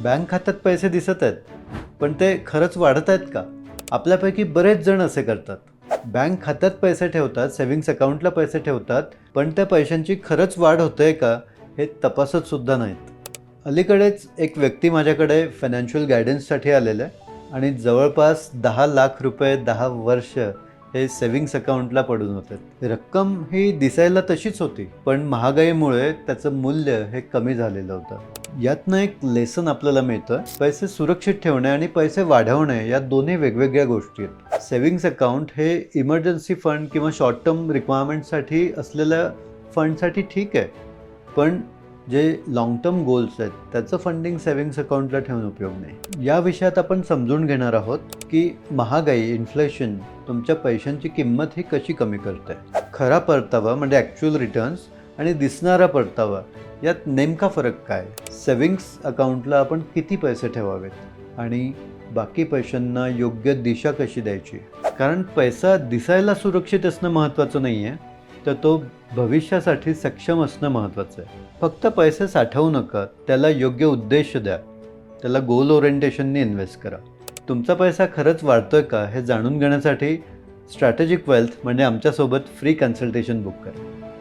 Bank खात्यात पैसे दिसत आहेत, पण ते खरंच वाढत आहेत का? आपल्यापैकी बरेच जण असे करतात. बँक खात्यात पैसे ठेवतात, सेव्हिंग्स अकाउंटला पैसे ठेवतात, पण त्या पैशांची खरंच वाढ होते का हे तपासत सुद्धा नाहीत. अलीकडेच एक व्यक्ती माझ्याकडे फायनान्शियल गायडन्ससाठी आलेलं आहे आणि जवळपास 10 लाख रुपये 10 वर्ष हे सेव्हिंग्स अकाउंटला पडून होते. रक्कम ही दिसायला तशीच होती, पण महागाईमुळे त्याचं मूल्य हे कमी झालेलं होतं. यातनं एक लेसन आपल्याला मिळतं. पैसे सुरक्षित ठेवणे आणि पैसे वाढवणे या दोन्ही वेगवेगळ्या गोष्टी आहेत. सेव्हिंग्स अकाउंट हे इमर्जन्सी फंड किंवा शॉर्ट टर्म रिक्वायरमेंटसाठी असलेल्या फंडसाठी ठीक आहे, पण जे लॉंग टर्म गोल्स आहेत त्याचं फंडिंग सेव्हिंग्स अकाउंटला ठेवून उपयोग नाही. या विषयात आपण समजून घेणार आहोत की महागाई, इन्फ्लेशन तुमच्या पैशांची किंमत ही कशी कमी करते. खरा परतावा म्हणजे ॲक्च्युअल रिटर्न्स आणि दिसणारा परतावा यात नेमका फरक काय, सेव्हिंग्स अकाउंटला आपण किती पैसे ठेवावेत आणि बाकी पैशांना योग्य दिशा कशी द्यायची. कारण पैसा दिसायला सुरक्षित असणं महत्त्वाचं नाही आहे, तर तो भविष्यासाठी सक्षम असणं महत्त्वाचं आहे. फक्त पैसे साठवू नका, त्याला योग्य उद्देश द्या, त्याला गोल ओरिएंटेशनने इन्व्हेस्ट करा. तुमचा पैसा खरंच वाढतोय का हे जाणून घेण्यासाठी स्ट्रॅटेजिक वेल्थ म्हणजे आमच्यासोबत फ्री कन्सल्टेशन बुक करा.